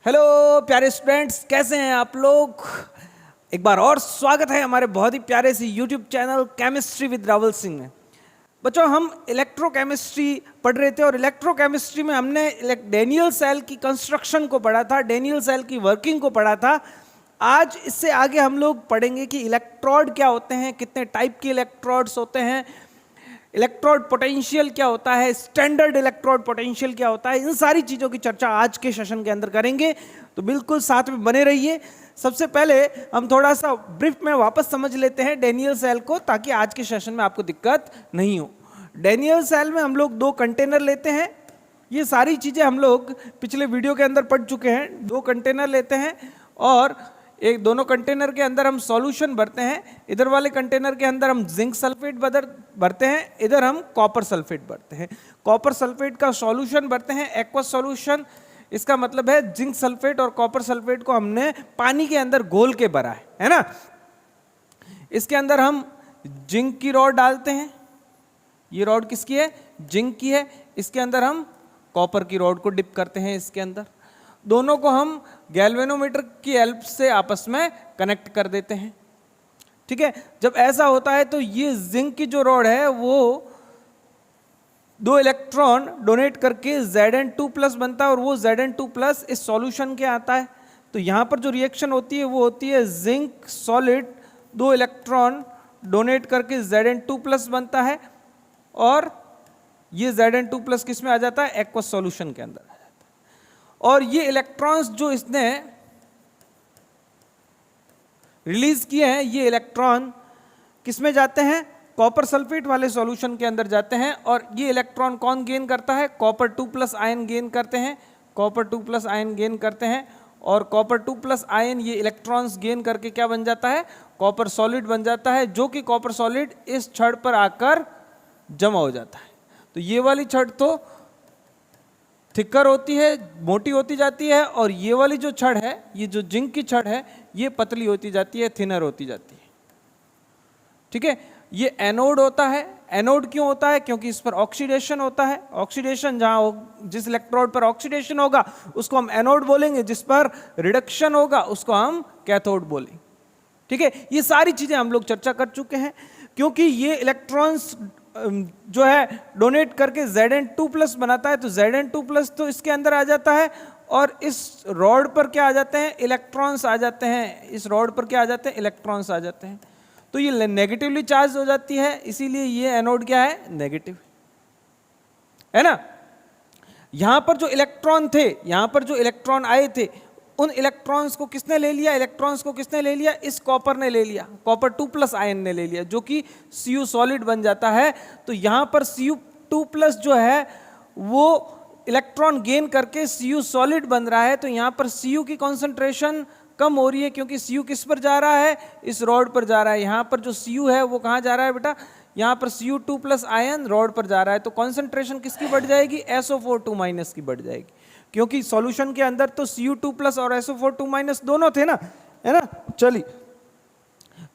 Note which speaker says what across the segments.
Speaker 1: Hello प्यारे students, कैसे हैं आप लोग। एक बार और स्वागत है हमारे बहुत ही प्यारे से YouTube channel chemistry with Rawal Singh में। बच्चों, हम इलेक्ट्रोकेमिस्ट्री पढ़ रहे थे और इलेक्ट्रोकेमिस्ट्री में हमने डेनियल सेल की कंस्ट्रक्शन को पढ़ा था, डेनियल सेल की वर्किंग को पढ़ा था। आज इससे आगे हम लोग पढ़ेंगे कि इलेक्ट्रोड क्या होते हैं, कितने टाइप के इलेक्ट्रोड्स होते हैं, इलेक्ट्रोड पोटेंशियल क्या होता है, स्टैंडर्ड इलेक्ट्रोड पोटेंशियल क्या होता है। इन सारी चीज़ों की चर्चा आज के सेशन के अंदर करेंगे, तो बिल्कुल साथ में बने रहिए। सबसे पहले हम थोड़ा सा ब्रीफ में वापस समझ लेते हैं डेनियल सेल को, ताकि आज के सेशन में आपको दिक्कत नहीं हो। डेनियल सेल में हम लोग 2 कंटेनर लेते हैं। ये सारी चीज़ें हम लोग पिछले वीडियो के अंदर पढ़ चुके हैं। 2 कंटेनर लेते हैं और दोनों कंटेनर के अंदर हम सॉल्यूशन भरते हैं। इधर वाले कंटेनर के अंदर हम जिंक सल्फेट भरते हैं, इधर हम कॉपर सल्फेट भरते हैं। कॉपर सल्फेट का सॉल्यूशन भरते हैं एक्वस सॉल्यूशन। इसका मतलब है जिंक सल्फेट और कॉपर सल्फेट को हमने पानी के अंदर घोल के भरा है ना। इसके अंदर हम जिंक की रॉड डालते हैं। ये रॉड किसकी है? जिंक की है। इसके अंदर हम कॉपर की रॉड को डिप करते हैं। इसके अंदर दोनों को हम गैल्वेनोमीटर की हेल्प से आपस में कनेक्ट कर देते हैं। ठीक है, जब ऐसा होता है तो ये जिंक की जो रॉड है वो 2 इलेक्ट्रॉन डोनेट करके Zn2+ बनता है और वो Zn2+ इस सॉल्यूशन के आता है। तो यहाँ पर जो रिएक्शन होती है वो होती है जिंक सॉलिड 2 इलेक्ट्रॉन डोनेट करके Zn2+ बनता है और ये Zn2+ किस में आ जाता है? एक्वस सॉल्यूशन के अंदर आ जाता है। और ये इलेक्ट्रॉन्स जो इसने रिलीज किए हैं, ये इलेक्ट्रॉन किस में जाते हैं? कॉपर सल्फेट वाले सॉल्यूशन के अंदर जाते हैं। और ये इलेक्ट्रॉन कौन गेन करता है? कॉपर 2+ आयन गेन करते हैं। कॉपर 2+ आयन गेन करते हैं और कॉपर 2+ आयन ये इलेक्ट्रॉन्स गेन करके क्या बन जाता है? कॉपर सॉलिड बन जाता है, जो कि कॉपर सॉलिड इस छड़ पर आकर जमा हो जाता है। तो ये वाली छड़ तो थिकर होती है, मोटी होती जाती है, और ये वाली जो छड़ है, ये जो जिंक की छड़ है, ये पतली होती जाती है, थिनर होती जाती है। ठीक है, ये एनोड होता है। एनोड क्यों होता है? क्योंकि इस पर ऑक्सीडेशन होता है। ऑक्सीडेशन जहां जिस इलेक्ट्रोड पर ऑक्सीडेशन होगा उसको हम एनोड बोलेंगे, जिस पर रिडक्शन होगा उसको हम कैथोड बोलेंगे। ठीक है, ये सारी चीजें हम लोग चर्चा कर चुके हैं। क्योंकि ये इलेक्ट्रॉन्स जो है डोनेट करके Zn2+ बनाता है, तो Zn2+ तो इसके अंदर आ जाता है और इस रॉड पर क्या आ जाते हैं? इलेक्ट्रॉन्स आ जाते हैं। इस रॉड पर क्या आ जाते हैं? इलेक्ट्रॉन्स आ जाते हैं। तो ये नेगेटिवली चार्ज हो जाती है, इसीलिए ये एनोड क्या है? नेगेटिव है ना। यहां पर जो इलेक्ट्रॉन थे, यहां पर जो इलेक्ट्रॉन आए थे, उन इलेक्ट्रॉन्स को किसने ले लिया? इलेक्ट्रॉन्स को किसने ले लिया? इस कॉपर ने ले लिया, कॉपर 2+ आयन ने ले लिया, जो कि Cu सॉलिड बन जाता है। तो यहां पर Cu2+ जो है वो इलेक्ट्रॉन गेन करके Cu सॉलिड बन रहा है। तो यहां पर Cu की कॉन्सेंट्रेशन कम हो रही है, क्योंकि Cu किस पर जा रहा है? इस रॉड पर जा रहा है। यहां पर जो Cu है वो कहां जा रहा है बेटा? यहां पर Cu2+ आयन रॉड पर जा रहा है। तो कॉन्सेंट्रेशन किसकी बढ़ जाएगी? SO4 2- की बढ़ जाएगी, क्योंकि सॉल्यूशन के अंदर तो Cu2+ और SO4 2- दोनों थे ना, है ना। चलिए,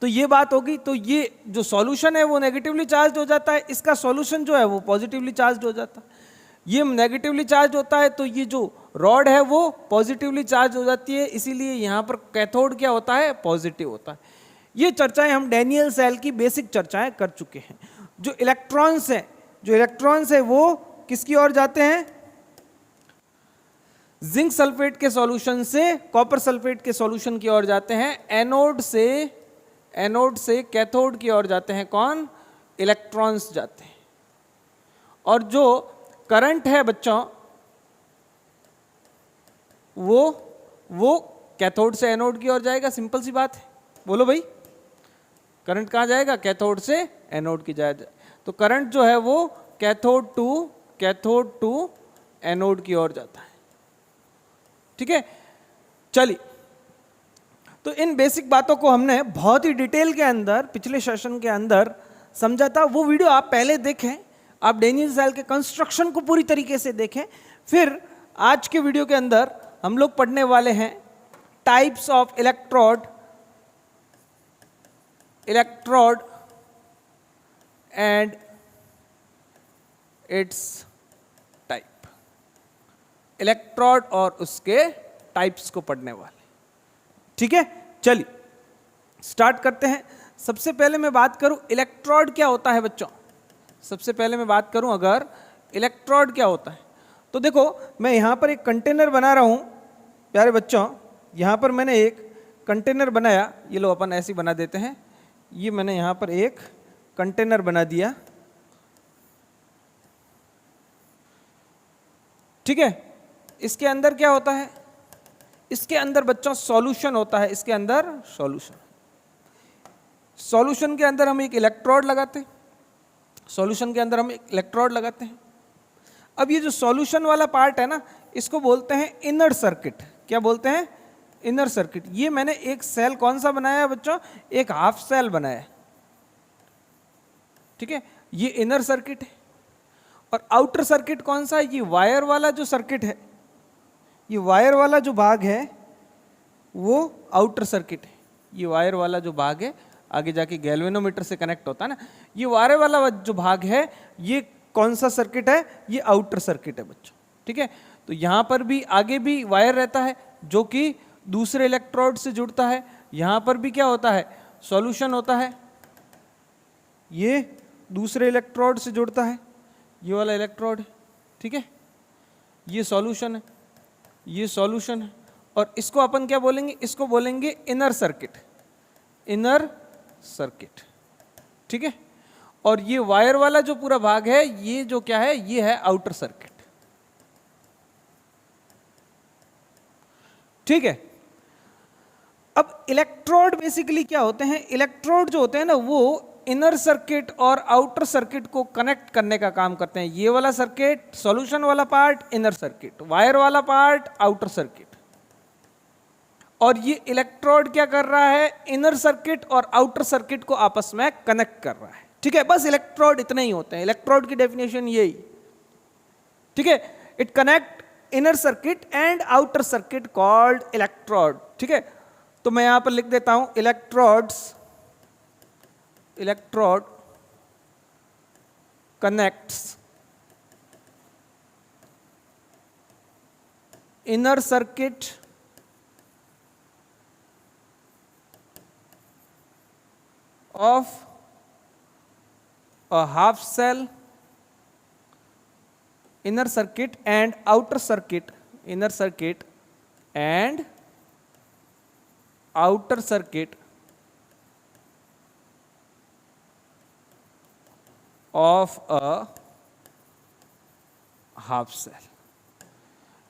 Speaker 1: तो ये बात होगी। तो ये जो सॉल्यूशन है वो नेगेटिवली चार्ज हो जाता है, इसका सॉल्यूशन जो है वो पॉजिटिवली चार्ज हो जाता है। ये नेगेटिवली चार्ज होता है तो ये जो रॉड है वो पॉजिटिवली चार्ज हो जाती है, इसीलिए यहाँ पर कैथोड क्या होता है? पॉजिटिव होता है। ये चर्चाएं हम डेनियल सेल की बेसिक चर्चाएं कर चुके हैं। जो इलेक्ट्रॉन्स है वो किसकी ओर जाते हैं? जिंक सल्फेट के सॉल्यूशन से कॉपर सल्फेट के सॉल्यूशन की ओर जाते हैं। एनोड से कैथोड की ओर जाते हैं। कौन? इलेक्ट्रॉन्स जाते हैं। और जो करंट है बच्चों, वो कैथोड से एनोड की ओर जाएगा। सिंपल सी बात है, बोलो भाई, करंट कहां जाएगा? कैथोड से एनोड की जाएगा। तो करंट जो है वो कैथोड टू एनोड की ओर जाता है। ठीक है, चलिए, तो इन बेसिक बातों को हमने बहुत ही डिटेल के अंदर पिछले सेशन के अंदर समझा था। वो वीडियो आप पहले देखें, आप डेनियल सेल के कंस्ट्रक्शन को पूरी तरीके से देखें। फिर आज के वीडियो के अंदर हम लोग पढ़ने वाले हैं types of electrode and it's type. Electrode और उसके टाइप्स को पढ़ने वाले। ठीक है, चलिए स्टार्ट करते हैं। सबसे पहले मैं बात करूं इलेक्ट्रोड क्या होता है बच्चों। सबसे पहले मैं बात करूं अगर इलेक्ट्रोड क्या होता है, तो देखो मैं यहां पर एक कंटेनर बना रहा हूं प्यारे बच्चों। यहां पर मैंने एक कंटेनर बनाया, ये लो अपन ऐसे ही बना देते हैं। ये मैंने यहां पर एक कंटेनर बना दिया, ठीक है। इसके अंदर क्या होता है, इसके अंदर बच्चों सॉल्यूशन होता है। इसके अंदर सॉल्यूशन के अंदर हम एक इलेक्ट्रोड लगाते हैं। सॉल्यूशन के अंदर हम एक इलेक्ट्रोड लगाते हैं। अब ये जो सॉल्यूशन वाला पार्ट है ना, इसको बोलते हैं इनर सर्किट। क्या बोलते हैं, इनर सर्किट। ये मैंने एक सेल कौन सा बनाया है बच्चों, एक हाफ सेल बनाया है, ठीक है। ये इनर सर्किट है। और आउटर सर्किट कौन सा है, ये वायर वाला जो सर्किट है, ये वायर वाला जो भाग है वो आउटर सर्किट है। ये वायर वाला जो भाग है आगे जाके गैल्वेनोमीटर से कनेक्ट होता है ना, ये वायर वाला जो भाग है ये कौन सा सर्किट है, ये आउटर सर्किट है बच्चों, ठीक है। तो यहां पर भी आगे भी वायर रहता है जो कि दूसरे इलेक्ट्रोड से जुड़ता है। यहां पर भी क्या होता है, सॉल्यूशन होता है, ये दूसरे इलेक्ट्रोड से जुड़ता है, ये वाला इलेक्ट्रोड है, ठीक है। ये सॉल्यूशन है, ये सॉल्यूशन है। और इसको अपन क्या बोलेंगे, इसको बोलेंगे इनर सर्किट, इनर सर्किट, ठीक है। और ये वायर वाला जो पूरा भाग है ये जो क्या है, ये है आउटर सर्किट, ठीक है। अब इलेक्ट्रोड बेसिकली क्या होते हैं, इलेक्ट्रोड जो होते हैं ना वो इनर सर्किट और आउटर सर्किट को कनेक्ट करने का काम करते हैं। ये वाला सर्किट सॉल्यूशन वाला पार्ट इनर सर्किट, वायर वाला पार्ट आउटर सर्किट। और ये इलेक्ट्रोड क्या कर रहा है, इनर सर्किट और आउटर सर्किट को आपस में कनेक्ट कर रहा है, ठीक है। बस इलेक्ट्रोड इतने ही होते हैं, इलेक्ट्रोड की डेफिनेशन यही, ठीक है। It connect inner circuit and outer circuit called electrode, ठीक है। तो मैं यहां पर लिख देता हूं electrode connects inner circuit of a half cell, inner circuit and outer circuit, inner circuit and outer circuit of a half cell।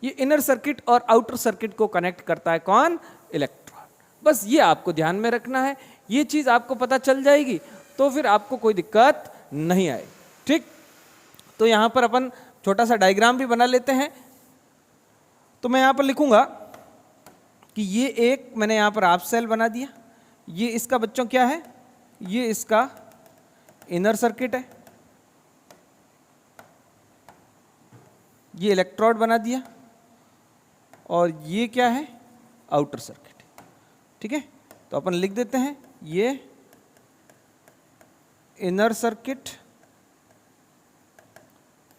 Speaker 1: ये इनर सर्किट और आउटर सर्किट को कनेक्ट करता है कौन, इलेक्ट्रोड। बस ये आपको ध्यान में रखना है, ये चीज आपको पता चल जाएगी तो फिर आपको कोई दिक्कत नहीं आएगी, ठीक। तो यहां पर अपन छोटा सा डायग्राम भी बना लेते हैं। तो मैं यहां पर लिखूंगा कि ये एक मैंने यहां पर हाफ सेल बना दिया, ये इसका बच्चों क्या है, ये इसका इनर सर्किट है, ये इलेक्ट्रोड बना दिया, और ये क्या है, आउटर सर्किट, ठीक है। तो अपन लिख देते हैं ये इनर सर्किट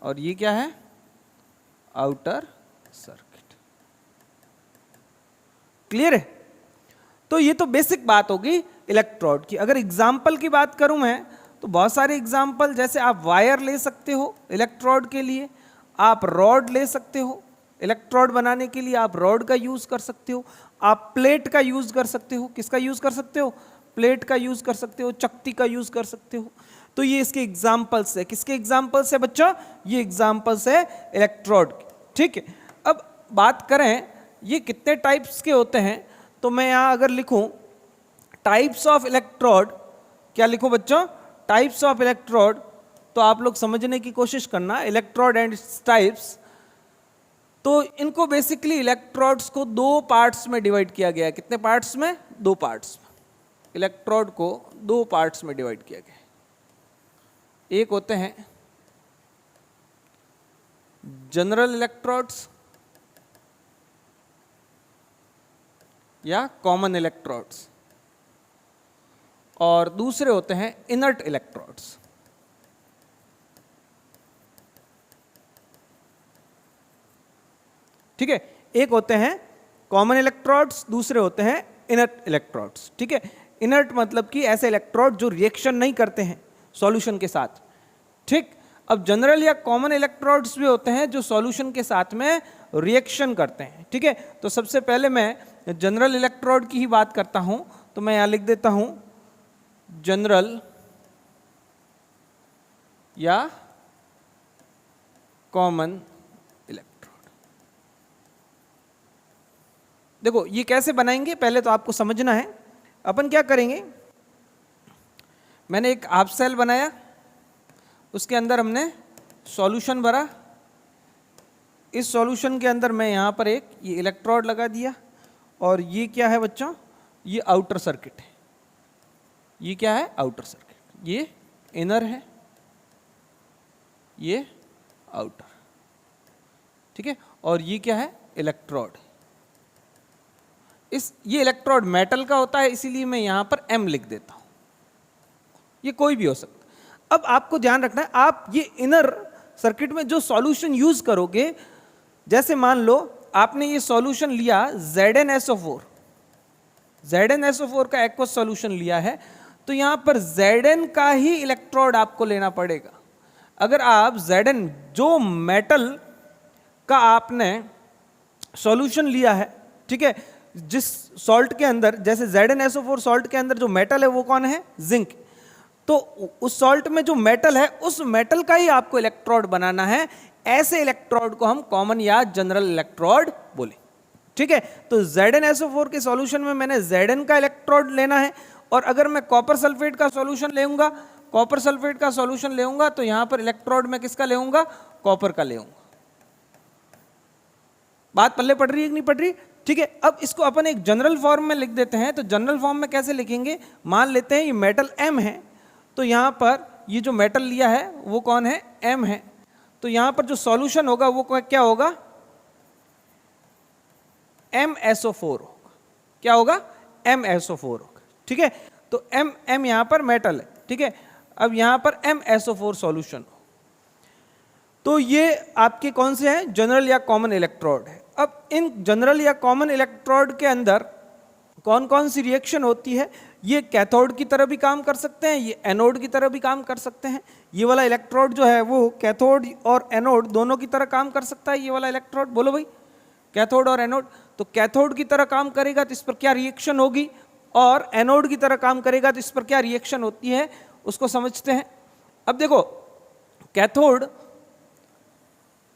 Speaker 1: और ये क्या है, आउटर सर्किट। क्लियर है। तो ये तो बेसिक बात होगी इलेक्ट्रोड की। अगर एग्जाम्पल की बात करूं मैं तो बहुत सारे एग्जाम्पल, जैसे आप वायर ले सकते हो इलेक्ट्रोड के लिए, आप रॉड ले सकते हो इलेक्ट्रोड बनाने के लिए, आप रॉड का यूज कर सकते हो, आप प्लेट का यूज कर सकते हो। किसका यूज कर सकते हो, प्लेट का यूज कर सकते हो, चकती का यूज कर सकते हो। तो ये इसके एग्जाम्पल्स है। किसके एग्जाम्पल्स है बच्चों, ये एग्जाम्पल्स है इलेक्ट्रोड के, ठीक है। अब बात करें ये कितने टाइप्स के होते हैं, तो मैं यहां अगर लिखूं टाइप्स ऑफ इलेक्ट्रोड, क्या लिखूं बच्चों, टाइप्स ऑफ इलेक्ट्रोड, तो आप लोग समझने की कोशिश करना इलेक्ट्रोड एंड टाइप्स। तो इनको बेसिकली इलेक्ट्रोड्स को दो पार्ट्स में डिवाइड किया गया है। कितने पार्ट्स में, दो पार्ट्स में। इलेक्ट्रोड को दो पार्ट्स में डिवाइड किया गया है। एक होते हैं जनरल इलेक्ट्रोड्स या कॉमन इलेक्ट्रोड्स, और दूसरे होते हैं इनर्ट इलेक्ट्रोड्स। ठीक है, एक होते हैं कॉमन इलेक्ट्रोड्स, दूसरे होते हैं इनर्ट इलेक्ट्रोड्स। ठीक है, इनर्ट मतलब कि ऐसे इलेक्ट्रोड जो रिएक्शन नहीं करते हैं सॉल्यूशन के साथ। ठीक, अब जनरल या कॉमन इलेक्ट्रोड्स भी होते हैं जो सॉल्यूशन के साथ में रिएक्शन करते हैं। ठीक है, तो सबसे पहले मैं जनरल इलेक्ट्रोड की ही बात करता हूं, तो मैं यहां लिख देता हूं जनरल या कॉमन इलेक्ट्रोड। देखो ये कैसे बनाएंगे, पहले तो आपको समझना है। अपन क्या करेंगे, मैंने एक हाफ सेल बनाया, उसके अंदर हमने सॉल्यूशन भरा। इस सॉल्यूशन के अंदर मैं यहाँ पर एक ये इलेक्ट्रोड लगा दिया, और ये क्या है बच्चों, ये आउटर सर्किट है। ये क्या है, आउटर सर्किट, ये इनर है, ये आउटर। ठीक है, और ये क्या है, इलेक्ट्रोड। ये इलेक्ट्रोड मेटल का होता है, इसीलिए मैं यहां पर M लिख देता हूं। ये कोई भी हो सकता है। अब आपको ध्यान रखना है, आप ये इनर सर्किट में जो सॉल्यूशन यूज करोगे, जैसे मान लो आपने ये सॉल्यूशन लिया ZnSO4, ZnSO4 का एक्वस सॉल्यूशन लिया है, तो यहां पर Zn का ही इलेक्ट्रोड आपको लेना पड़ेगा। अगर आप Zn जो मेटल का आपने सॉल्यूशन लिया है, ठीक है, जिस सॉल्ट के अंदर, जैसे ZnSO4 सॉल्ट के अंदर जो मेटल है वो कौन है, जिंक, तो उस सॉल्ट में जो मेटल है उस मेटल का ही आपको इलेक्ट्रोड बनाना है। ऐसे इलेक्ट्रोड को हम कॉमन या जनरल इलेक्ट्रोड बोले। ठीक है, तो ZnSO4 के सॉल्यूशन में मैंने Zn का इलेक्ट्रोड लेना है, और अगर मैं कॉपर सल्फेट का सॉल्यूशन लेऊंगा, कॉपर सल्फेट का सॉल्यूशन लेऊंगा, तो यहां पर इलेक्ट्रोड में किसका लेऊंगा, कॉपर का लेऊंगा। बात पल्ले पड़ रही है कि नहीं पड़ रही? ठीक है, अब इसको अपन एक जनरल फॉर्म में लिख देते हैं। तो जनरल फॉर्म में कैसे लिखेंगे, मान लेते हैं ये मेटल M है, तो यहां पर ये जो मेटल लिया है वो कौन है, M है, तो यहां पर जो सॉल्यूशन होगा वो क्या होगा, MSO4 होगा। क्या होगा, MSO4 होगा। ठीक है, तो M यहां पर मेटल है। ठीक है, अब यहां पर MSO4 सॉल्यूशन हो, तो ये आपके कौन से हैं, जनरल या कॉमन इलेक्ट्रोड है। अब इन जनरल या कॉमन इलेक्ट्रोड के अंदर कौन कौन सी रिएक्शन होती है, ये कैथोड की तरह भी काम कर सकते हैं, ये एनोड की तरह भी काम कर सकते हैं। ये वाला इलेक्ट्रोड जो है वो कैथोड और एनोड दोनों की तरह काम कर सकता है। ये वाला इलेक्ट्रोड, बोलो भाई, कैथोड और एनोड। तो कैथोड की तरह काम करेगा तो इस पर क्या रिएक्शन होगी, और एनोड की तरह काम करेगा तो इस पर क्या रिएक्शन होती है, उसको समझते हैं। अब देखो, कैथोड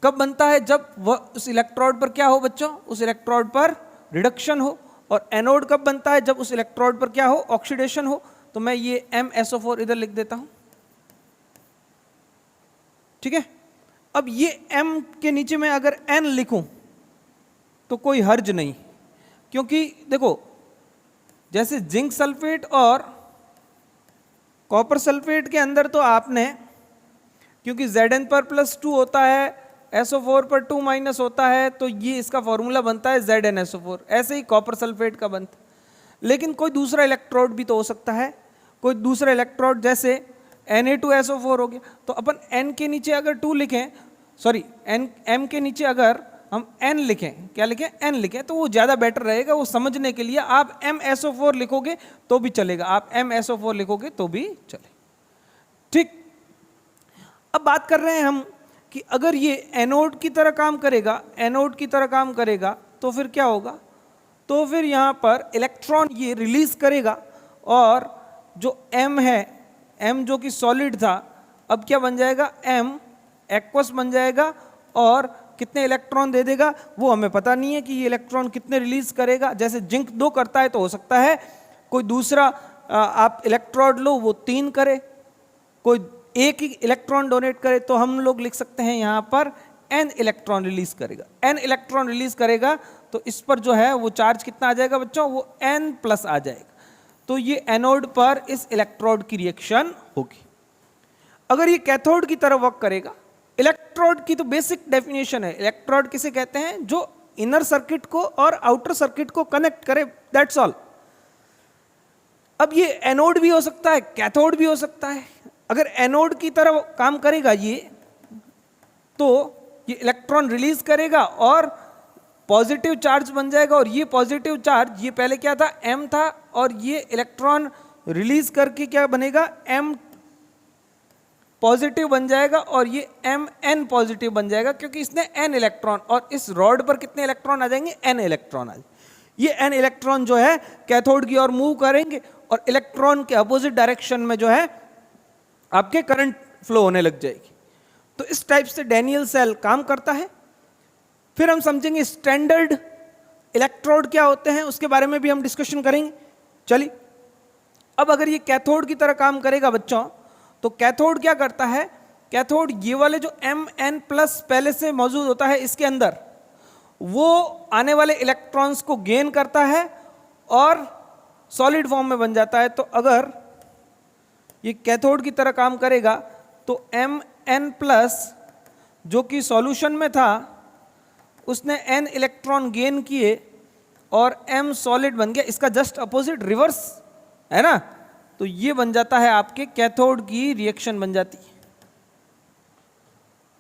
Speaker 1: कब बनता है, जब वह उस इलेक्ट्रोड पर क्या हो बच्चों, उस इलेक्ट्रोड पर रिडक्शन हो। और एनोड कब बनता है, जब उस इलेक्ट्रोड पर क्या हो, ऑक्सीडेशन हो। तो मैं ये MSO4 इधर लिख देता हूं। ठीक है, अब ये M के नीचे में अगर N लिखूं तो कोई हर्ज नहीं, क्योंकि देखो जैसे जिंक सल्फेट और कॉपर सल्फेट के अंदर तो आपने, क्योंकि Zn पर +2 होता है, SO4 पर 2- होता है, तो ये इसका फॉर्मूला बनता है ZnSO4। ऐसे ही कॉपर सल्फेट का बनता है। लेकिन कोई दूसरा इलेक्ट्रोड भी तो हो सकता है, कोई दूसरा इलेक्ट्रोड जैसे Na2SO4 हो गया, तो अपन N के नीचे अगर 2 लिखें, सॉरी M के नीचे अगर हम N लिखें, क्या लिखें, N लिखें, तो वो ज़्यादा बेटर रहेगा वो समझने के लिए। आप MSO4 लिखोगे तो भी चलेगा, आप MSO4 लिखोगे तो भी चले। ठीक, अब बात कर रहे हैं हम कि अगर ये एनोड की तरह काम करेगा, एनोड की तरह काम करेगा, तो फिर क्या होगा, तो फिर यहाँ पर इलेक्ट्रॉन ये रिलीज करेगा, और जो M है, M जो कि सॉलिड था, अब क्या बन जाएगा, M एक्वस बन जाएगा, और कितने इलेक्ट्रॉन दे देगा वो हमें पता नहीं है कि ये इलेक्ट्रॉन कितने रिलीज करेगा। जैसे जिंक 2 करता है, तो हो सकता है कोई दूसरा आप इलेक्ट्रोड लो वो 3 करे, कोई एक ही इलेक्ट्रॉन डोनेट करे, तो हम लोग लिख सकते हैं यहां पर N इलेक्ट्रॉन रिलीज करेगा। N इलेक्ट्रॉन रिलीज करेगा तो इस पर जो है वो चार्ज कितना आ जाएगा बच्चों, वो N+ आ जाएगा। तो ये एनोड पर इस इलेक्ट्रोड की रिएक्शन होगी। अगर ये कैथोड की तरह वर्क करेगा, इलेक्ट्रोड की तो बेसिक डेफिनेशन है, इलेक्ट्रोड किसे कहते हैं, जो इनर सर्किट को और आउटर सर्किट को कनेक्ट करे, दैट्स ऑल। अब ये एनोड भी हो सकता है, कैथोड भी हो सकता है। अगर एनोड की तरह काम करेगा ये, तो ये इलेक्ट्रॉन रिलीज करेगा और पॉजिटिव चार्ज बन जाएगा और ये पॉजिटिव चार्ज, ये पहले क्या था m था, और ये इलेक्ट्रॉन रिलीज करके क्या बनेगा m पॉजिटिव बन जाएगा और ये Mn पॉजिटिव बन जाएगा, क्योंकि इसने n इलेक्ट्रॉन, और इस रॉड पर कितने इलेक्ट्रॉन आ जाएंगे, n इलेक्ट्रॉन आ जाएंगे। ये n इलेक्ट्रॉन जो है कैथोड की ओर मूव करेंगे और इलेक्ट्रॉन के अपोजिट डायरेक्शन में जो है आपके करंट फ्लो होने लग जाएगी। तो इस टाइप से डैनियल सेल काम करता है। फिर हम समझेंगे स्टैंडर्ड इलेक्ट्रोड क्या होते हैं, उसके बारे में भी हम डिस्कशन करेंगे। चलिए, अब अगर ये कैथोड की तरह काम करेगा बच्चों, तो कैथोड क्या करता है, कैथोड ये वाले जो Mn प्लस पहले से मौजूद होता है इसके अंदर, वो आने वाले इलेक्ट्रॉन्स को गेन करता है और सॉलिड फॉर्म में बन जाता है। तो अगर ये कैथोड की तरह काम करेगा तो Mn प्लस जो कि सॉल्यूशन में था उसने n इलेक्ट्रॉन गेन किए और m सॉलिड बन गया, इसका जस्ट अपोजिट रिवर्स है ना। तो ये बन जाता है आपके कैथोड की रिएक्शन बन जाती है,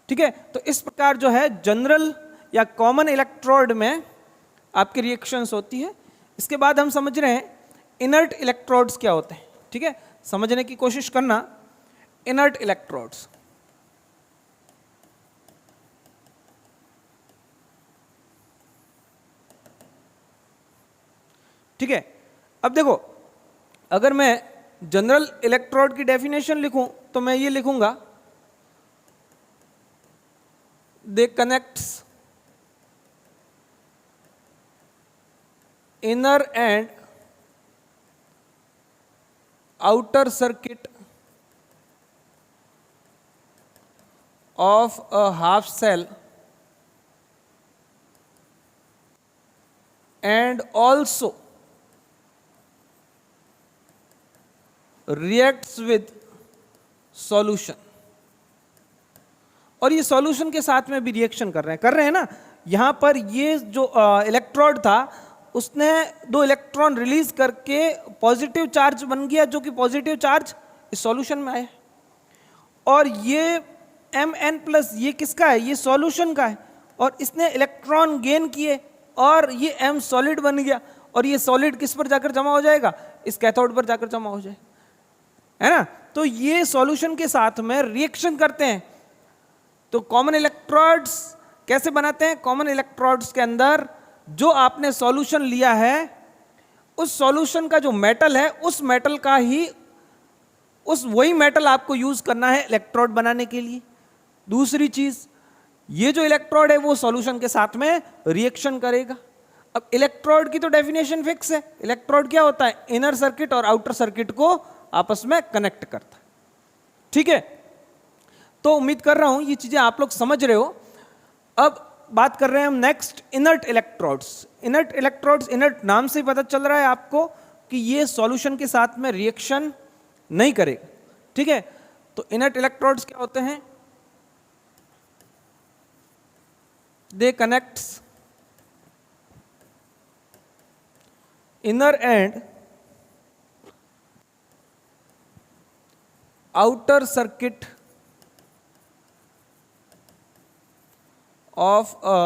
Speaker 1: ठीक है। तो इस प्रकार जो है जनरल या कॉमन इलेक्ट्रोड में आपकी रिएक्शंस होती है। इसके बाद हम समझ रहे हैं इनर्ट इलेक्ट्रोड्स क्या होते हैं, ठीक है, समझने की कोशिश करना। इनर्ट इलेक्ट्रोड्स, ठीक है। अब देखो, अगर मैं जनरल इलेक्ट्रोड की डेफिनेशन लिखूं तो मैं ये लिखूंगा, they connects inner and outer circuit of a half cell and also reacts with solution। और ये सॉल्यूशन के साथ में भी रिएक्शन कर रहे हैं ना। यहां पर ये जो इलेक्ट्रोड था उसने दो इलेक्ट्रॉन रिलीज करके पॉजिटिव चार्ज बन गया, जो कि पॉजिटिव चार्ज इस सॉल्यूशन में आया, और ये Mn प्लस ये किसका है, ये सॉल्यूशन का है, और इसने इलेक्ट्रॉन गेन किए और ये M सॉलिड बन गया, और ये सॉलिड किस पर जाकर जमा हो जाएगा, इस कैथोड पर जाकर जमा हो जाएगा, है ना। तो ये सॉल्यूशन के साथ में रिएक्शन करते हैं। तो कॉमन इलेक्ट्रोड्स कैसे बनाते हैं, कॉमन इलेक्ट्रोड्स के अंदर जो आपने सॉल्यूशन लिया है उस सॉल्यूशन का जो मेटल है उस मेटल का ही वही मेटल आपको यूज करना है इलेक्ट्रोड बनाने के लिए। दूसरी चीज, ये जो इलेक्ट्रोड है वो सॉल्यूशन के साथ में रिएक्शन करेगा। अब इलेक्ट्रोड की तो डेफिनेशन फिक्स है, इलेक्ट्रोड क्या होता है, इनर सर्किट और आउटर सर्किट को आपस में कनेक्ट करता है, ठीक है। तो उम्मीद कर रहा हूं ये चीजें आप लोग समझ रहे हो। अब बात कर रहे हैं हम next inert electrodes. Inert electrodes, inert नाम से ही पता चल रहा है आपको कि ये सॉल्यूशन के साथ में रिएक्शन नहीं करेगा, ठीक है। तो इनर्ट इलेक्ट्रोड्स क्या होते हैं, they connects inner and outer circuit of a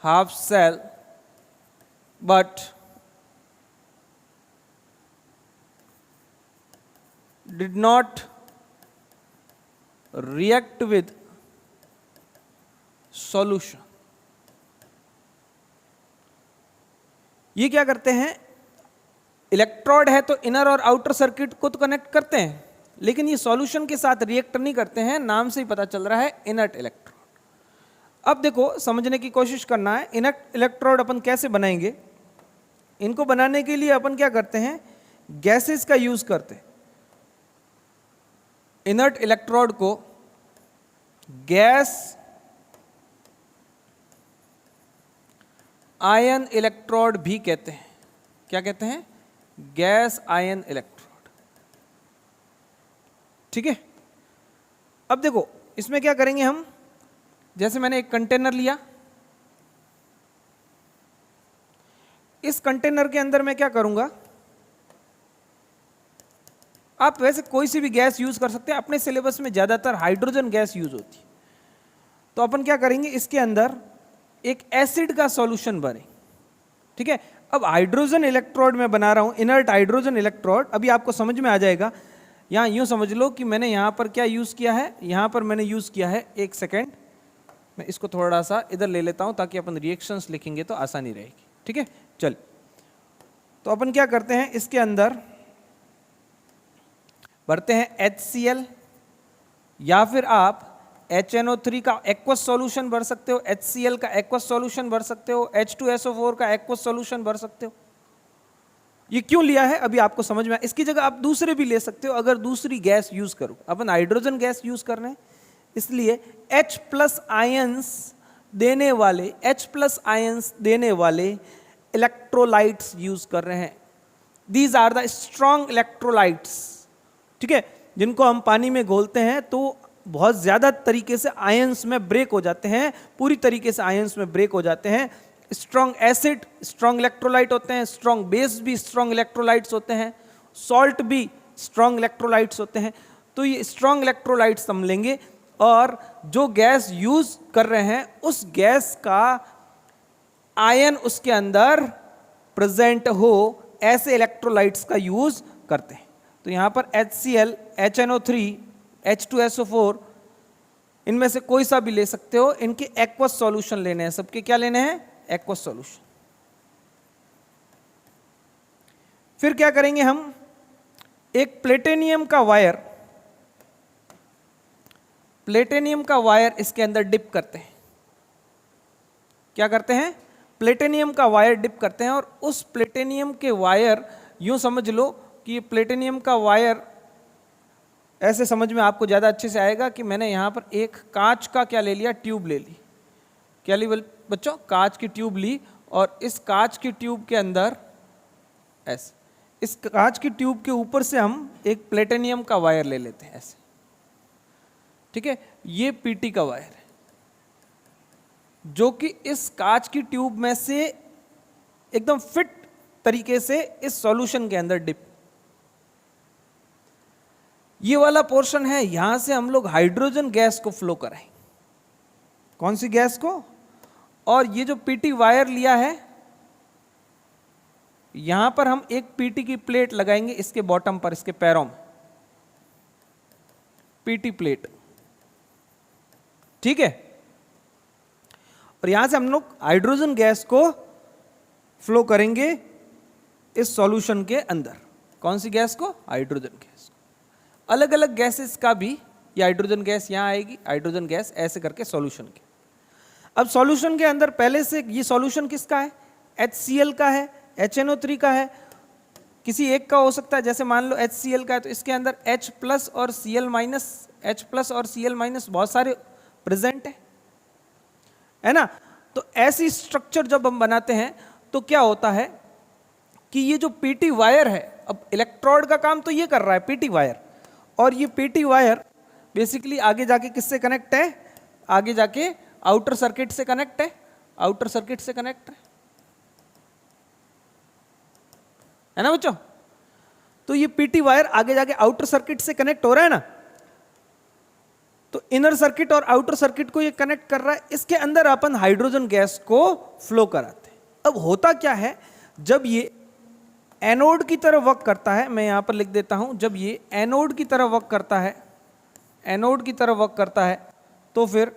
Speaker 1: half cell but did not react with solution. ये क्या करते हैं, इलेक्ट्रोड है तो इनर और आउटर सर्किट को तो कनेक्ट करते हैं, लेकिन ये सॉल्यूशन के साथ रिएक्ट नहीं करते हैं, नाम से ही पता चल रहा है इनर्ट इलेक्ट्रोड। अब देखो, समझने की कोशिश करना है इनर्ट इलेक्ट्रोड अपन कैसे बनाएंगे। इनको बनाने के लिए अपन क्या करते हैं, गैसेस का यूज करते हैं। इनर्ट इलेक्ट्रोड को गैस आयन इलेक्ट्रोड भी कहते हैं। क्या कहते हैं, गैस आयन इलेक्ट्रोड, ठीक है। अब देखो इसमें क्या करेंगे हम, जैसे मैंने एक कंटेनर लिया, इस कंटेनर के अंदर मैं क्या करूंगा, आप वैसे कोई सी भी गैस यूज कर सकते हैं, अपने सिलेबस में ज्यादातर हाइड्रोजन गैस यूज होती है। तो अपन क्या करेंगे, इसके अंदर एक एसिड का सॉल्यूशन बने। ठीक है, अब हाइड्रोजन इलेक्ट्रोड मैं बना रहा हूं, इनर्ट हाइड्रोजन इलेक्ट्रोड। अभी आपको समझ में आ जाएगा। यहां यूं समझ लो कि मैंने यहां पर क्या यूज किया है, यहां पर मैंने यूज किया है, एक सेकेंड मैं इसको थोड़ा सा इधर ले लेता हूं ताकि अपन रिएक्शंस लिखेंगे तो आसानी रहेगी। ठीक है, चल तो अपन क्या करते हैं, इसके अंदर भरते हैं HCl, या फिर आप HNO3 का एक्वस सॉल्यूशन भर सकते हो, HCl का एक्वस सॉल्यूशन भर सकते हो, H2SO4 का एक्वस सॉल्यूशन भर सकते हो। ये क्यों लिया है अभी आपको समझ में। इसकी जगह आप दूसरे भी ले सकते हो अगर दूसरी गैस यूज करो। अपन हाइड्रोजन गैस यूज कर रहे हैं, इसलिए H+ आयंस देने वाले, H+ आयंस देने वाले इलेक्ट्रोलाइट्स यूज कर रहे हैं। These are the strong electrolytes. ठीक है, जिनको हम पानी में घोलते हैं तो बहुत ज्यादा तरीके से आयंस में ब्रेक हो जाते हैं, पूरी तरीके से आयंस में ब्रेक हो जाते हैं। स्ट्रॉन्ग एसिड स्ट्रॉन्ग इलेक्ट्रोलाइट होते हैं, स्ट्रॉन्ग बेस भी स्ट्रॉन्ग इलेक्ट्रोलाइट्स होते हैं, सॉल्ट भी स्ट्रॉन्ग इलेक्ट्रोलाइट्स होते हैं। तो ये स्ट्रॉन्ग इलेक्ट्रोलाइट्स हम लेंगे और जो गैस यूज कर रहे हैं उस गैस का आयन उसके अंदर प्रेजेंट हो, ऐसे इलेक्ट्रोलाइट्स का यूज करते हैं। तो यहां पर HCl, HNO3, H2SO4 इनमें से कोई सा भी ले सकते हो। इनके एक्वस सॉल्यूशन लेने हैं, सबके क्या लेने हैं, एक्वस सॉल्यूशन। फिर क्या करेंगे हम, एक प्लेटिनियम का वायर, प्लेटिनियम का वायर इसके अंदर डिप करते हैं। क्या करते हैं, प्लेटिनियम का वायर डिप करते हैं। और उस प्लेटिनियम के वायर, यूं समझ लो कि ये प्लेटिनियम का वायर, ऐसे समझ में आपको ज्यादा अच्छे से आएगा कि मैंने यहां पर एक कांच का क्या ले लिया, ट्यूब ले ली। क्या ली बच्चों, कांच की ट्यूब ली, और इस कांच की ट्यूब के अंदर ऐसे, इस कांच की ट्यूब के ऊपर से हम एक प्लेटिनियम का वायर ले लेते हैं ऐसे। ठीक है, ये PT का वायर है जो कि इस कांच की ट्यूब में से एकदम फिट तरीके से इस सॉल्यूशन के अंदर डिप। ये वाला पोर्शन है, यहां से हम लोग हाइड्रोजन गैस को फ्लो कराएं। कौन सी गैस को, और ये जो PT वायर लिया है, यहां पर हम एक PT की प्लेट लगाएंगे इसके बॉटम पर, इसके पैरों में PT प्लेट। ठीक है, और यहां से हम लोग हाइड्रोजन गैस को फ्लो करेंगे इस सॉल्यूशन के अंदर। कौन सी गैस को, हाइड्रोजन गैस को। अलग अलग गैसेस का भी, ये हाइड्रोजन गैस यहां आएगी, हाइड्रोजन गैस ऐसे करके सॉल्यूशन के। अब सॉल्यूशन के अंदर पहले से ये सॉल्यूशन किसका है, HCl का है, HNO3 का है, किसी एक का हो सकता है। जैसे मान लो HCl का है तो इसके अंदर H+ और Cl-, H+ और Cl- बहुत सारे प्रेजेंट है ना। तो ऐसी स्ट्रक्चर जब हम बनाते हैं तो क्या होता है कि ये जो PT वायर है, अब इलेक्ट्रोड का काम तो ये कर रहा है PT वायर, और ये PT वायर बेसिकली आगे जाके किससे कनेक्ट है, आगे जाके आउटर सर्किट से कनेक्ट है, आउटर सर्किट से कनेक्ट है ना बच्चों। तो ये PT वायर आगे जाके आउटर सर्किट से कनेक्ट हो रहा है ना, तो इनर सर्किट और आउटर सर्किट को ये कनेक्ट कर रहा है। इसके अंदर अपन हाइड्रोजन गैस को फ्लो कराते हैं। अब होता क्या है, जब ये एनोड की तरह वर्क करता है, मैं यहां पर लिख देता हूं, जब ये एनोड की तरह वर्क करता है, एनोड की तरह वर्क करता है, तो फिर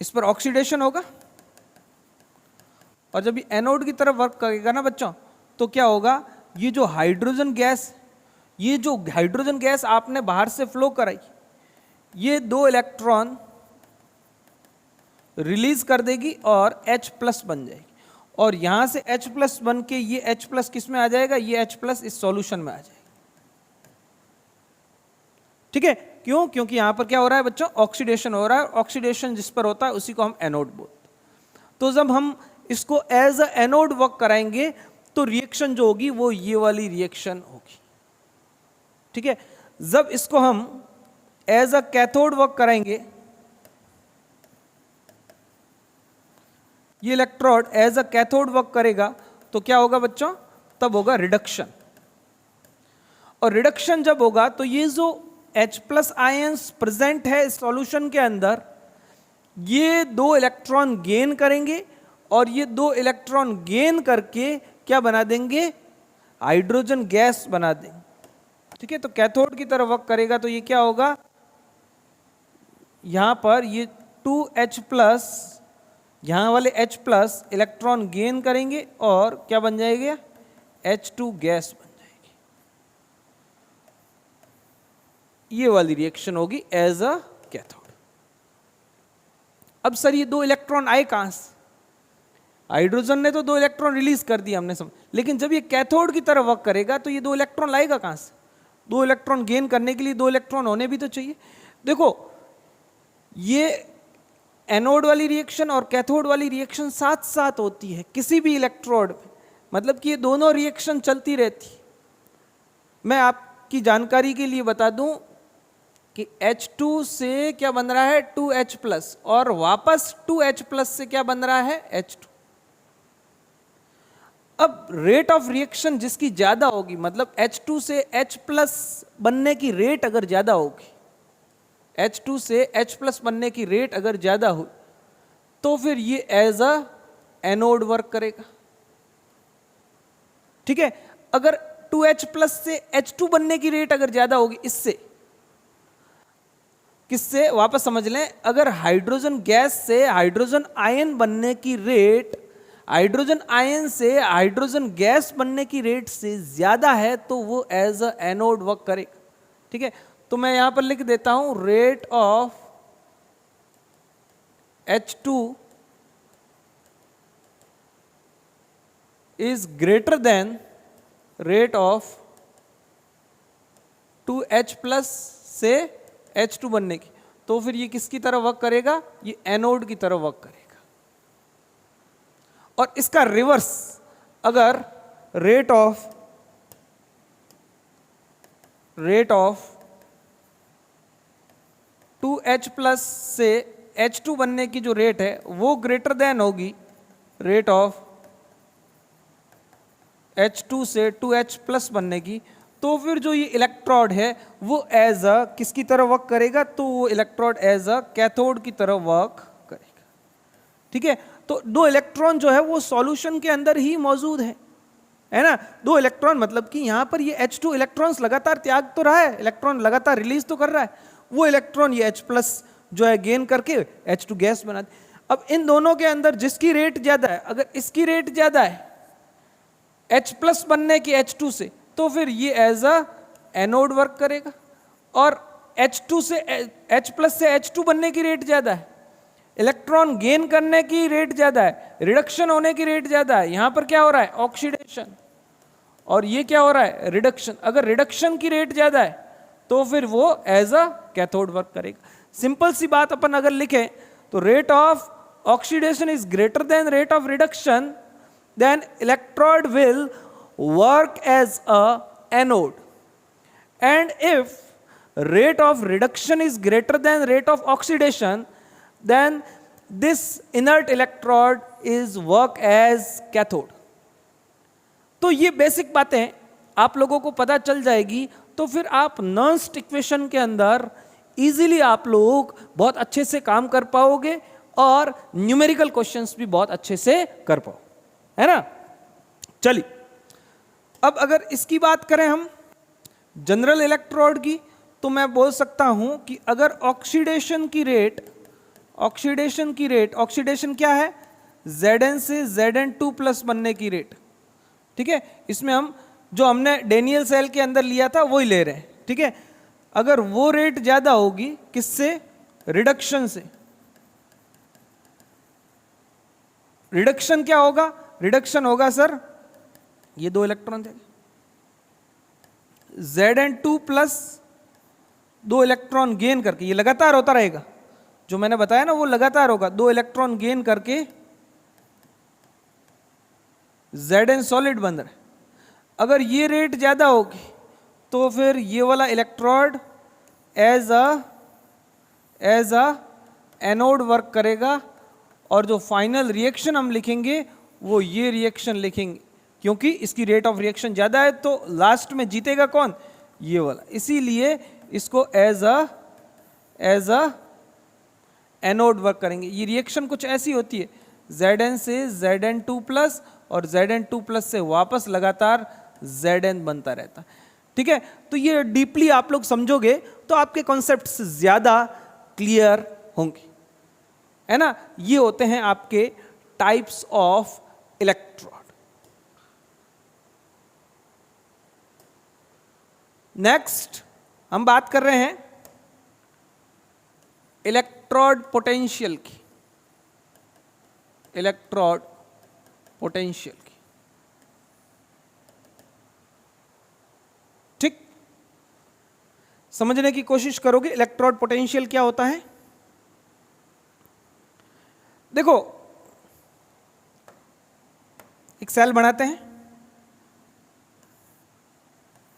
Speaker 1: इस पर ऑक्सीडेशन होगा। और जब ये एनोड की तरफ वर्क करेगा ना बच्चों, तो क्या होगा, ये जो हाइड्रोजन गैस आपने बाहर से फ्लो कराई, ये 2 इलेक्ट्रॉन रिलीज कर देगी और H+ बन जाएगी। और यहां से H+ बन के ये H+ किस में आ जाएगा, ये H+ इस सॉल्यूशन में आ जाएगा। ठीक है, क्यों, क्योंकि यहां पर क्या हो रहा है बच्चों, ऑक्सीडेशन हो रहा है। ऑक्सीडेशन जिस पर होता है उसी को हम एनोड बोलते हैं। तो जब हम इसको एज अ एनोड वर्क कराएंगे तो रिएक्शन जो होगी वो ये वाली रिएक्शन होगी। ठीक है, जब इसको हम एज अ कैथोड वर्क कराएंगे, ये electrode as a cathode work करेगा, तो क्या होगा बच्चों, तब होगा रिडक्शन। और रिडक्शन जब होगा तो ये जो H+ आयंस प्रेजेंट है इस सॉल्यूशन के अंदर, ये 2 इलेक्ट्रॉन गेन करेंगे और ये 2 इलेक्ट्रॉन गेन करके क्या बना देंगे, हाइड्रोजन गैस बना देंगे। ठीक है, तो कैथोड की तरफ वर्क करेगा तो ये क्या होगा, यहां पर ये 2H+, यहां वाले H+ इलेक्ट्रॉन गेन करेंगे और क्या बन जाएगा, H2 गैस बन जाएगी। ये वाली रिएक्शन होगी एज अ कैथोड। अब सर ये 2 इलेक्ट्रॉन आए कहां से, हाइड्रोजन ने तो 2 इलेक्ट्रॉन रिलीज कर दिया हमने समझ, लेकिन जब ये कैथोड की तरफ वर्क करेगा तो ये 2 इलेक्ट्रॉन लाएगा कहां से, 2 इलेक्ट्रॉन गेन करने के लिए 2 इलेक्ट्रॉन होने भी तो चाहिए। देखो ये एनोड वाली रिएक्शन और कैथोड वाली रिएक्शन साथ साथ होती है किसी भी इलेक्ट्रोड में, मतलब कि ये दोनों रिएक्शन चलती रहती। मैं आपकी जानकारी के लिए बता दूं कि H2 से क्या बन रहा है, 2H+ और वापस 2H+ से क्या बन रहा है, H2। अब रेट ऑफ रिएक्शन जिसकी ज्यादा होगी, मतलब H2 से H+ बनने की रेट अगर ज्यादा होगी, H2 से H+ बनने की रेट अगर ज्यादा हो तो फिर ये एज अ एनोड वर्क करेगा। ठीक है, अगर 2H+ से H2 बनने की रेट अगर ज्यादा होगी, इससे किससे, वापस समझ लें, अगर हाइड्रोजन गैस से हाइड्रोजन आयन बनने की रेट हाइड्रोजन आयन से हाइड्रोजन गैस बनने की रेट से ज्यादा है तो वो एज अ एनोड वर्क करेगा। ठीक है, तो मैं यहां पर लिख देता हूं rate of H2 is greater than rate of 2H+ से H2 बनने की, तो फिर ये किसकी तरह वर्क करेगा, ये एनोड की तरह वर्क करेगा। और इसका रिवर्स, अगर रेट ऑफ 2H+ से H2 बनने की जो रेट है वो ग्रेटर देन होगी रेट ऑफ H2 से 2H+ बनने की, तो फिर जो ये इलेक्ट्रोड है वो एज अ किसकी तरह वर्क करेगा, तो वो इलेक्ट्रोड एज अ कैथोड की तरह वर्क करेगा। ठीक है, तो 2 इलेक्ट्रॉन जो है वो सॉल्यूशन के अंदर ही मौजूद है ना, 2 इलेक्ट्रॉन, मतलब कि यहां पर ये H2 इलेक्ट्रॉन्स लगातार त्याग तो रहा है, इलेक्ट्रॉन लगातार रिलीज तो कर रहा है, वो इलेक्ट्रॉन ये H+ जो है गेन करके H2 गैस बना दे। अब इन दोनों के अंदर जिसकी रेट ज्यादा है, अगर इसकी रेट ज्यादा है H+ बनने की H2 से, तो फिर ये एज अ एनोड वर्क करेगा। और H2 से H+ से H2 बनने की रेट ज्यादा है, इलेक्ट्रॉन गेन करने की रेट ज्यादा है, रिडक्शन होने की रेट ज्यादा है, यहां पर क्या हो रहा है, ऑक्सीडेशन, और ये क्या हो रहा है, रिडक्शन। अगर रिडक्शन की रेट ज्यादा है तो फिर वो एज अ कैथोड वर्क करेगा। सिंपल सी बात अपन अगर लिखें तो rate of oxidation is greater than rate of reduction, then electrode will work as a anode, and if rate of reduction is greater than rate of oxidation, then this inert electrode is work as cathode। तो ये basic बातें आप लोगों को पता चल जाएगी, तो फिर आप नर्स्ट इक्वेशन के अंदर इजीली आप लोग बहुत अच्छे से काम कर पाओगे और न्यूमेरिकल क्वेश्चंस भी बहुत अच्छे से कर पाओ, है ना। चलिए, अब अगर इसकी बात करें हम जनरल इलेक्ट्रोड की, तो मैं बोल सकता हूं कि अगर ऑक्सीडेशन ऑक्सीडेशन क्या है, Zn से Zn2+ बनने की रेट। ठीक है, इसमें हम जो हमने डेनियल सेल के अंदर लिया था वही ले रहे हैं। ठीक है, अगर वो रेट ज्यादा होगी किससे, रिडक्शन से। रिडक्शन क्या होगा, रिडक्शन होगा सर, ये 2 इलेक्ट्रॉन थे, Zn2+ 2 इलेक्ट्रॉन गेन करके, ये लगातार होता रहेगा, जो मैंने बताया ना वो लगातार होगा, 2 इलेक्ट्रॉन गेन करके Zn सॉलिड बन रहा है। अगर ये रेट ज्यादा होगी तो फिर ये वाला electrode as a anode work करेगा, और जो फाइनल रिएक्शन हम लिखेंगे वो ये रिएक्शन लिखेंगे, क्योंकि इसकी रेट ऑफ रिएक्शन ज्यादा है तो लास्ट में जीतेगा कौन, ये वाला। इसीलिए इसको एज अ एनोड वर्क करेंगे। ये रिएक्शन कुछ ऐसी होती है, Zn से Zn2+ और Zn2+ से वापस लगातार Zn बनता रहता है। ठीक है, तो ये डीपली आप लोग समझोगे तो आपके कॉन्सेप्ट्स ज्यादा क्लियर होंगे, है ना। ये होते हैं आपके टाइप्स ऑफ इलेक्ट्रोड। नेक्स्ट हम बात कर रहे हैं इलेक्ट्रोड पोटेंशियल की, इलेक्ट्रोड पोटेंशियल की। ठीक, समझने की कोशिश करोगे इलेक्ट्रोड पोटेंशियल क्या होता है। देखो, एक सेल बनाते हैं,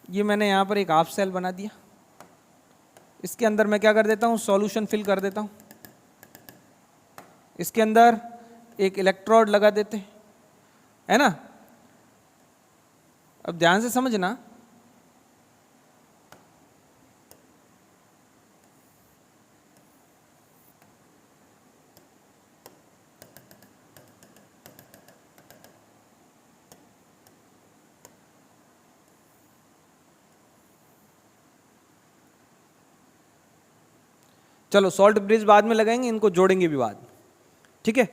Speaker 1: ये मैंने यहां पर एक हाफ सेल बना दिया, इसके अंदर मैं क्या कर देता हूं, सॉल्यूशन फिल कर देता हूं, इसके अंदर एक इलेक्ट्रोड लगा देते हैं, है ना। अब ध्यान से समझना, चलो सॉल्ट ब्रिज बाद में लगाएंगे, इनको जोड़ेंगे भी बाद में, ठीक है।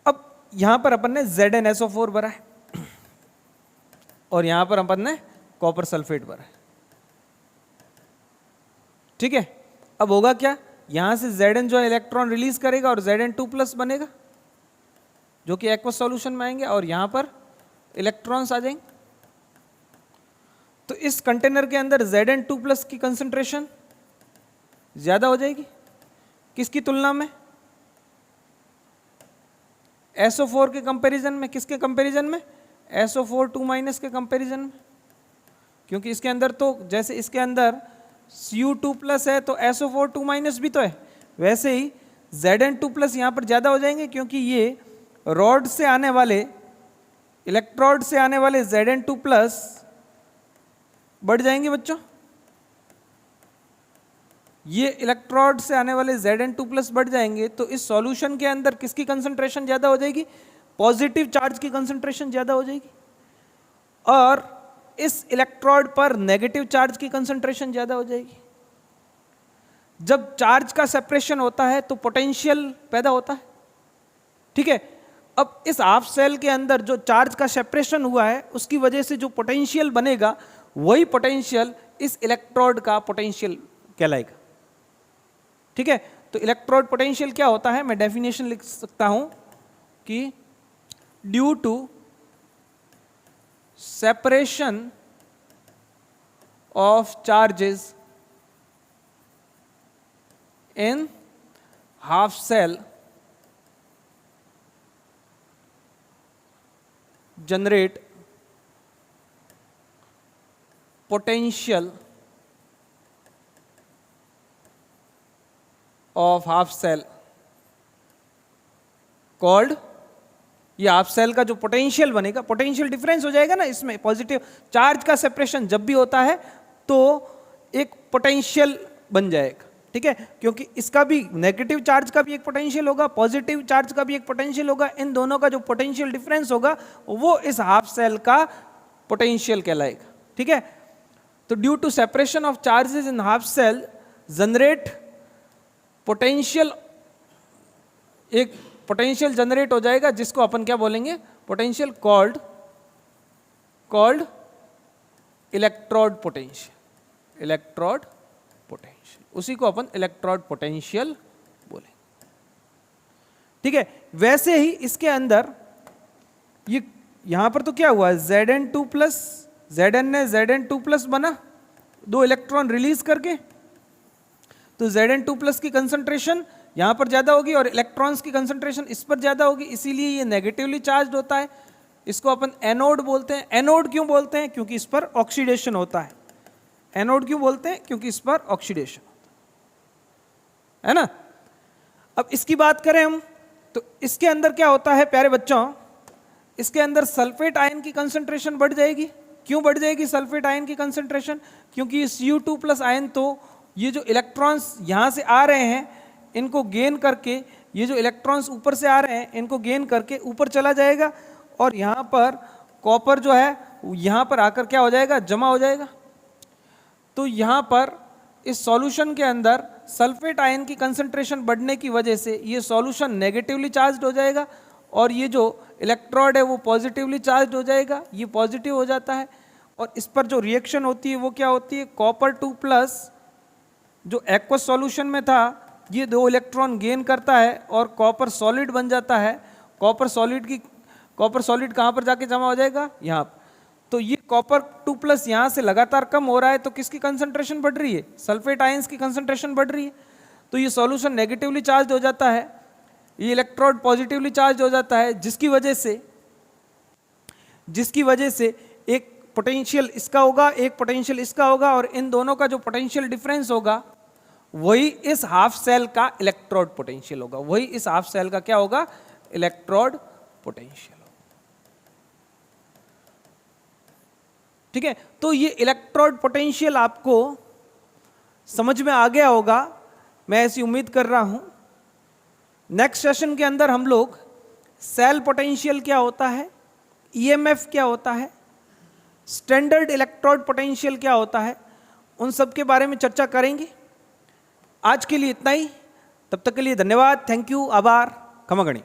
Speaker 1: अब यहां पर अपन ने ZnSO4 भरा है और यहां पर अपन ने कॉपर सल्फेट भरा है, ठीक है। अब होगा क्या, यहां से Zn जो है इलेक्ट्रॉन रिलीज करेगा और Zn2+ बनेगा जो कि एक्वस सॉल्यूशन में आएंगे और यहां पर इलेक्ट्रॉन्स आ जाएंगे। तो इस कंटेनर के अंदर Zn2+ की कंसंट्रेशन ज्यादा हो जाएगी, किसकी तुलना में, SO4 के कंपैरिजन में। किसके कंपैरिजन में, SO4 2- के कंपैरिजन में, क्योंकि इसके अंदर तो जैसे इसके अंदर Cu2+ है तो SO4 2- भी तो है, वैसे ही Zn2+ यहां पर ज्यादा हो जाएंगे क्योंकि ये रॉड से आने वाले, इलेक्ट्रोड से आने वाले Zn2+ बढ़ जाएंगे बच्चों। ये इलेक्ट्रोड से आने वाले Zn2+ बढ़ जाएंगे तो इस सॉल्यूशन के अंदर किसकी कंसंट्रेशन ज्यादा हो जाएगी, पॉजिटिव चार्ज की कंसंट्रेशन ज्यादा हो जाएगी, और इस इलेक्ट्रोड पर नेगेटिव चार्ज की कंसंट्रेशन ज्यादा हो जाएगी। जब चार्ज का सेपरेशन होता है तो पोटेंशियल पैदा होता है, ठीक है। अब इस हाफ सेल के अंदर जो चार्ज का सेपरेशन हुआ है उसकी वजह से जो पोटेंशियल बनेगा, वही पोटेंशियल इस इलेक्ट्रोड का पोटेंशियल कहलाएगा, ठीक है। तो इलेक्ट्रोड पोटेंशियल क्या होता है, मैं डेफिनेशन लिख सकता हूं कि due to separation of charges in half cell generate potential of half cell called, ये हाफ सेल का जो पोटेंशियल बनेगा, पोटेंशियल डिफरेंस हो जाएगा ना इसमें, पॉजिटिव चार्ज का सेपरेशन जब भी होता है तो एक पोटेंशियल बन जाएगा, ठीक है। क्योंकि इसका भी नेगेटिव चार्ज का भी एक पोटेंशियल होगा, पॉजिटिव चार्ज का भी एक पोटेंशियल होगा, इन दोनों का जो पोटेंशियल डिफरेंस होगा वो इस हाफ सेल का पोटेंशियल कहलाएगा, ठीक है। तो due to separation of charges in half cell generate potential, एक पोटेंशियल जनरेट हो जाएगा जिसको अपन क्या बोलेंगे, potential called electrode potential, electrode potential, उसी को अपन इलेक्ट्रोड पोटेंशियल बोले, ठीक है। वैसे ही इसके अंदर ये यहां पर तो क्या हुआ, Zn2+, Zn ने Zn2+ बना, दो इलेक्ट्रॉन रिलीज करके, तो Zn2+ की कंसंट्रेशन यहां पर ज्यादा होगी और इलेक्ट्रॉन्स की कंसंट्रेशन इस पर ज्यादा होगी, इसीलिए ये नेगेटिवली चार्ज होता है, इसको अपन एनोड बोलते हैं। एनोड क्यों बोलते हैं, क्योंकि इस पर ऑक्सीडेशन होता है। एनोड क्यों बोलते हैं, क्योंकि इस पर ऑक्सीडेशन होता है ना। अब इसकी बात करें हम तो इसके अंदर क्या होता है प्यारे बच्चों, इसके अंदर सल्फेट आयन की कंसंट्रेशन बढ़ जाएगी। क्यों बढ़ जाएगी सल्फेट आयन की कंसंट्रेशन, क्योंकि Cu2+ आयन, तो ये जो इलेक्ट्रॉन्स यहां से आ रहे हैं इनको गेन करके ये जो इलेक्ट्रॉन्स ऊपर से आ रहे हैं इनको गेन करके ऊपर चला जाएगा और यहाँ पर कॉपर जो है यहाँ पर आकर क्या हो जाएगा, जमा हो जाएगा। तो यहाँ पर इस सॉल्यूशन के अंदर सल्फेट आयन की कंसंट्रेशन बढ़ने की वजह से ये सॉल्यूशन नेगेटिवली चार्ज्ड हो जाएगा और ये जो इलेक्ट्रोड है वो पॉजिटिवली चार्ज्ड हो जाएगा, ये पॉजिटिव हो जाता है। और इस पर जो रिएक्शन होती है वो क्या होती है, कॉपर 2+ जो एक्वस सॉल्यूशन में था ये 2 इलेक्ट्रॉन गेन करता है और कॉपर सॉलिड बन जाता है। कॉपर सॉलिड कहाँ पर जाके जमा हो जाएगा, यहाँ पर। तो ये कॉपर 2+ यहाँ से लगातार कम हो रहा है तो किसकी कंसंट्रेशन बढ़ रही है, सल्फेट आयंस की कंसंट्रेशन बढ़ रही है। तो ये सॉल्यूशन नेगेटिवली चार्ज हो जाता है, ये इलेक्ट्रोड पॉजिटिवली चार्ज हो जाता है, जिसकी वजह से एक पोटेंशियल इसका होगा, एक पोटेंशियल इसका होगा और इन दोनों का जो पोटेंशियल डिफरेंस होगा वही इस हाफ सेल का इलेक्ट्रोड पोटेंशियल होगा, वही इस हाफ सेल का क्या होगा, इलेक्ट्रोड पोटेंशियल। ठीक है, तो ये इलेक्ट्रोड पोटेंशियल आपको समझ में आ गया होगा, मैं ऐसी उम्मीद कर रहा हूं। नेक्स्ट सेशन के अंदर हम लोग सेल पोटेंशियल क्या होता है, ईएमएफ क्या होता है, स्टैंडर्ड इलेक्ट्रोड पोटेंशियल क्या होता है, उन सब के बारे में चर्चा करेंगे। आज के लिए इतना ही, तब तक के लिए धन्यवाद, थैंक यू, आभार, खमा गणी।